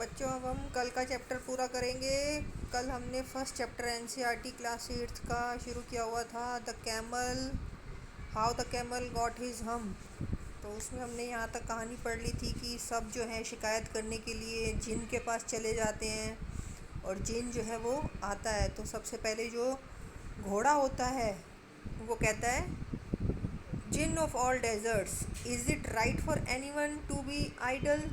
बच्चों अब हम कल का चैप्टर पूरा करेंगे। कल हमने first chapter NCERT class 8th का शुरू किया हुआ था, the camel, how the camel got his हम। तो उसमें हमने यहाँ तक कहानी पढ़ ली थी कि सब जो है शिकायत करने के लिए जिन के पास चले जाते हैं और जिन जो है वो आता है। तो सबसे पहले जो घोड़ा होता है वो कहता है, jinn of all deserts, is it right for any one to be idle.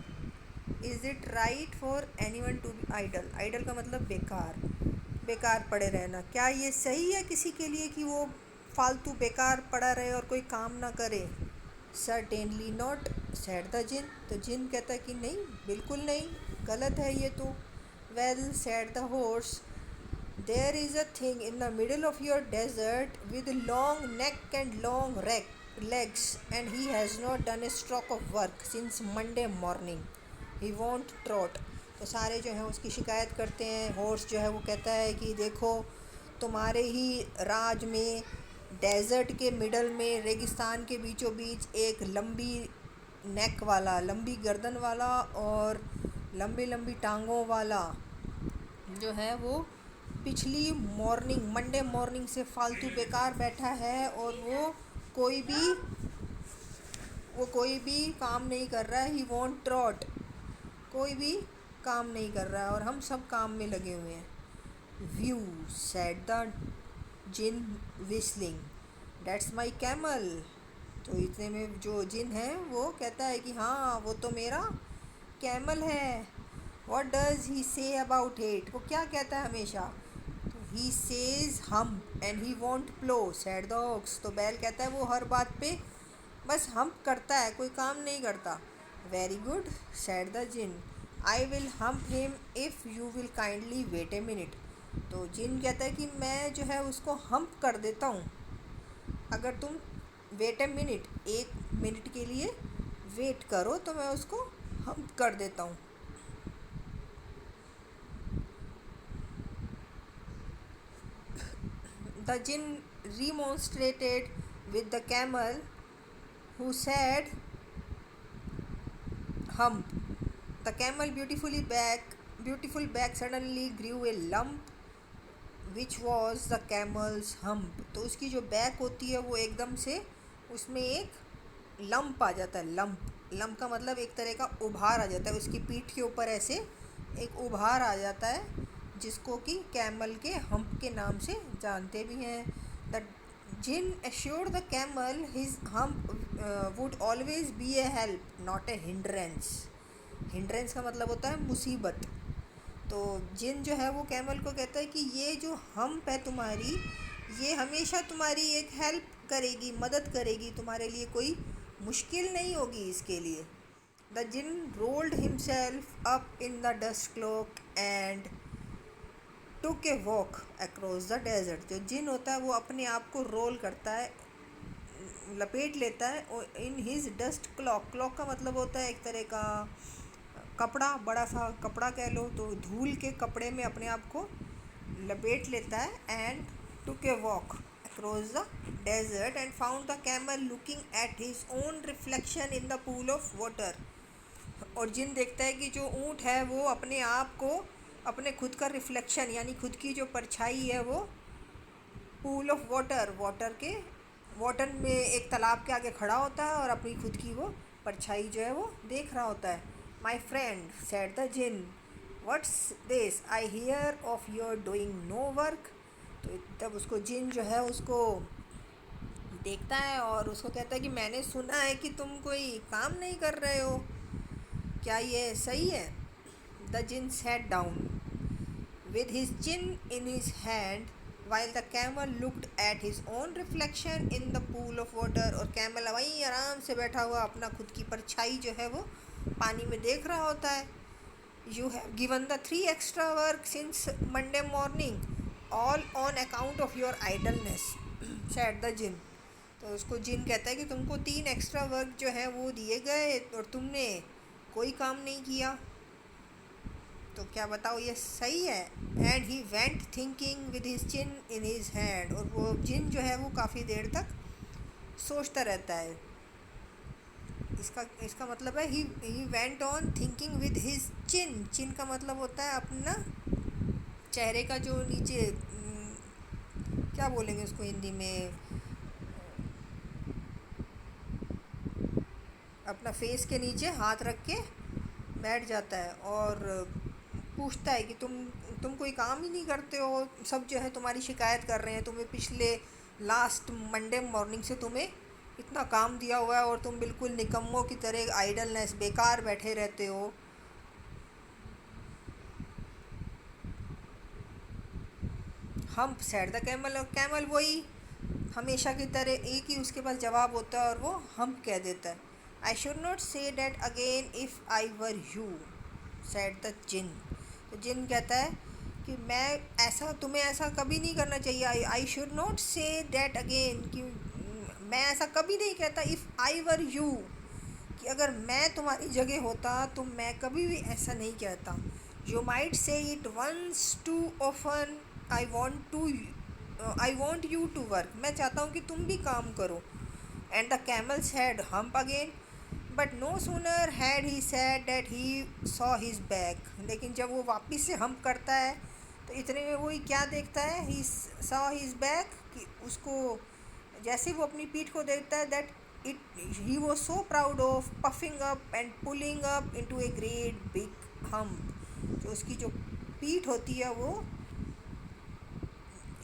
Is it right for any one to be idle. Idle का मतलब बेकार, बेकार पड़े रहना। क्या ये सही है किसी के लिए कि वो फालतू बेकार पड़ा रहे और कोई काम ना करे। Certainly not, said the jinn. तो जिन कहता है कि नहीं, बिल्कुल नहीं, गलत है ये तो। Well, said the horse, there is a thing in the middle of your desert with long neck and long legs, and he has not done a stroke of work since Monday morning. He won't trot. तो सारे जो हैं उसकी शिकायत करते हैं। Horse जो है वो कहता है कि देखो, तुम्हारे ही राज में, डेजर्ट के मिडल में, रेगिस्तान के बीचों बीच एक लंबी नेक वाला, लंबी गर्दन वाला और लंबी लंबी टांगों वाला जो है वो पिछली मॉर्निंग, मंडे मॉर्निंग से फालतू बेकार बैठा है और कोई भी काम नहीं कर रहा है। ही वॉन्ट ट्रॉट, कोई भी काम नहीं कर रहा है और हम सब काम में लगे हुए हैं। Whew, said the djinn whistling, that's my camel. तो इतने में जो जिन है वो कहता है कि हाँ, वो तो मेरा कैमल है। What does he say about it, वो क्या कहता है हमेशा। तो he says humph and he won't plough, said the ox. तो बैल कहता है वो हर बात पे बस हम्प करता है, कोई काम नहीं करता। Very good, said the djinn, I will humph him if you will kindly wait a minute. तो जिन कहता है कि मैं जो है उसको हम्प कर देता हूँ अगर तुम वेट ए मिनट, 1 मिनट के लिए वेट करो तो मैं उसको हम्प कर देता हूँ। The djinn remonstrated with the camel, who said hump. The camel beautiful back suddenly grew a lump which was the camel's hump. तो उसकी जो बैक होती है वो एकदम से उसमें एक लंप आ जाता है। लंप का मतलब एक तरह का उभार आ जाता है उसकी पीठ के ऊपर, ऐसे एक उभार आ जाता है जिसको कि कैमल के हम्प के नाम से जानते भी हैं। The djinn assured the camel his hump would always be a help, not a hindrance. hindrance का मतलब होता है मुसीबत। तो जिन जो है वो कैमल को कहता है कि ये जो हम्प है तुम्हारी, ये हमेशा तुम्हारी एक हेल्प करेगी, मदद करेगी, तुम्हारे लिए कोई मुश्किल नहीं होगी इसके लिए। The djinn rolled himself up in the dust cloak and took a walk across the desert. जो जिन होता है वो अपने आप को रोल करता है, लपेट लेता है in his dust clock. Clock का मतलब होता है एक तरह का कपड़ा, बड़ा सा कपड़ा कह लो। तो धूल के कपड़े में अपने आप को लपेट लेता है। And took a walk across the desert and found the camel looking at his own reflection in the pool of water. और जिन देखता है कि जो ऊँट है वो अपने आप को, अपने खुद का रिफ्लेक्शन यानी खुद की जो परछाई है वो पूल ऑफ वाटर में, एक तालाब के आगे खड़ा होता है और अपनी खुद की वो परछाई जो है वो देख रहा होता है। My friend, said the djinn, what's this I hear of your doing no work. तो तब उसको जिन जो है उसको देखता है और उसको कहता है कि मैंने सुना है कि तुम कोई काम नहीं कर रहे हो, क्या ये सही है। The djinn sat down with his chin in his hand while the camel looked at his own reflection in the pool of water। और कैमल वहीं आराम से बैठा हुआ अपना खुद की परछाई जो है वो पानी में देख रहा होता है। You have given the 3 extra work since Monday morning, all on account of your idleness, said the जिन। तो उसको जिन कहता है कि तुमको 3 एक्स्ट्रा वर्क जो है वो दिए गए और तुमने कोई काम नहीं किया, तो क्या बताओ ये सही है। And he went thinking with his chin in his hand. और वो जिन जो है वो काफ़ी देर तक सोचता रहता है। इसका इसका मतलब है he went on thinking with his chin. Chin का मतलब होता है अपना चेहरे का जो नीचे क्या बोलेंगे उसको हिंदी में, अपना फेस के नीचे हाथ रख के बैठ जाता है और पूछता है कि तुम कोई काम ही नहीं करते हो, सब जो है तुम्हारी शिकायत कर रहे हैं, तुम्हें पिछले लास्ट मंडे मॉर्निंग से तुम्हें इतना काम दिया हुआ है और तुम बिल्कुल निकम्मों की तरह आइडलनेस बेकार बैठे रहते हो। हम्प सेड द कैमल, और कैमल वही हमेशा की तरह एक ही उसके पास जवाब होता है और वो हम्प कह देता है। I should not say that again if I were you said the jinn. तो जिन कहता है कि तुम्हें ऐसा कभी नहीं करना चाहिए। आई should not say that again, कि मैं ऐसा कभी नहीं कहता इफ़ आई वर यू, कि अगर मैं तुम्हारी जगह होता तो मैं कभी भी ऐसा नहीं कहता। You might say it once too often, I want you to work, मैं चाहता हूँ कि तुम भी काम करो। And the camels had humph again, but no sooner had he said that he saw his back. लेकिन जब वो वापस से हम्प करता है तो इतने में वही क्या देखता है, ही सॉ हिज बैक, कि उसको जैसे वो अपनी पीठ को देखता है, that it he was so proud of puffing up and pulling up into a great big hump. जो उसकी जो पीठ होती है वो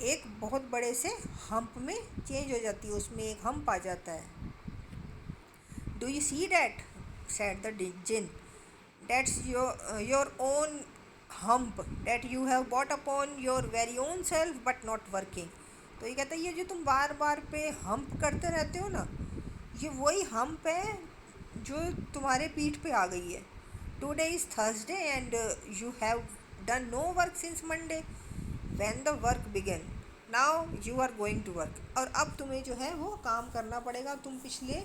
एक बहुत बड़े से हम्प में चेंज हो जाती है, उसमें एक हम्प आ जाता है। Do you see that said the djinn, that's your own hump that you have bought upon your very own self but not working। तो ये कहता है ये जो तुम बार बार पे हम्प करते रहते हो ना, ये वही हम्प है जो तुम्हारे पीठ पे आ गई है। Today is Thursday and you have done no work since Monday when the work began, now you are going to work. और अब तुम्हें जो है वो काम करना पड़ेगा, तुम पिछले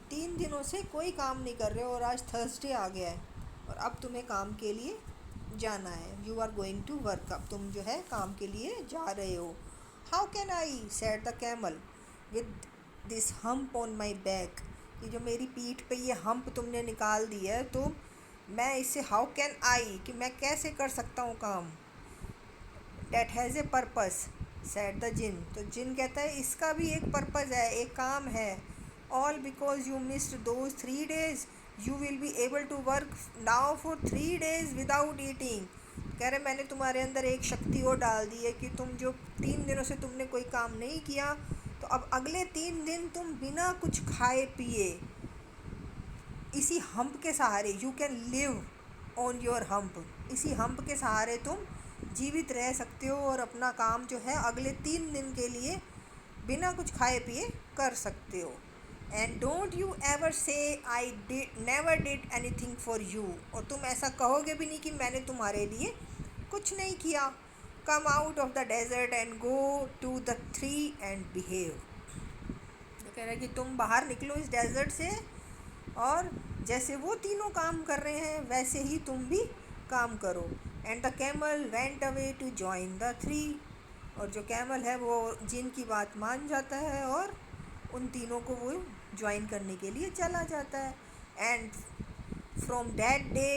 3 दिनों से कोई काम नहीं कर रहे हो और आज थर्सडे आ गया है और अब तुम्हें काम के लिए जाना है। You are going to work, अब तुम जो है काम के लिए जा रहे हो। How can I said the camel with this hump on my back, ये जो मेरी पीठ पे ये हम्प तुमने निकाल दिया है तो मैं इससे हाउ कैन आई, कि मैं कैसे कर सकता हूँ काम। That has a purpose said the jinn. तो जिन कहता है इसका भी एक पर्पज़ है, एक काम है। All because you missed those 3 days, you will be able to work now for 3 days without eating. कह रहे मैंने तुम्हारे अंदर एक शक्ति और डाल दी है कि तुम जो 3 दिनों से तुमने कोई काम नहीं किया, तो अब अगले 3 दिन तुम बिना कुछ खाए पिए इसी हम्प के सहारे, you can live on your hump, इसी हम्प के सहारे तुम जीवित रह सकते हो और अपना काम जो है अगले 3 दिन के लिए बिना कुछ खाए पिए कर सकते हो। एंड डोंट यू एवर से I never did anything for you, और तुम ऐसा कहोगे भी नहीं कि मैंने तुम्हारे लिए कुछ नहीं किया। Come out of the desert and go to the tree and behave. तो कह रहे हैं कि तुम बाहर निकलो इस डेजर्ट से और जैसे वो तीनों काम कर रहे हैं वैसे ही तुम भी काम करो। And the camel went away to join the three, और जो कैमल है वो जिन की बात मान जाता है और उन तीनों को वो ज्वाइन करने के लिए चला जाता है। And from that day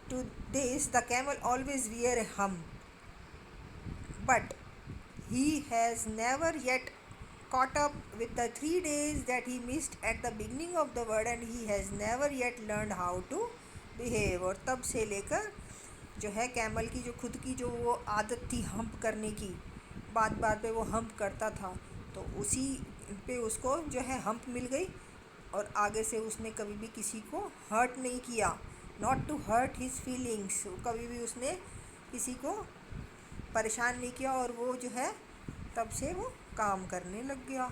to this the camel always wear a hump, but he has never yet caught up with the 3 days that he missed at the beginning of the word, and he has never yet learned how to behave। और तब से लेकर जो है camel की जो खुद की जो वो आदत थी हम्प करने की, बात बात पे वो हम्प करता था, तो उसी पे उसको जो है हम्प मिल गई और आगे से उसने कभी भी किसी को हर्ट नहीं किया। Not to hurt his feelings, कभी भी उसने किसी को परेशान नहीं किया और वो जो है तब से वो काम करने लग गया।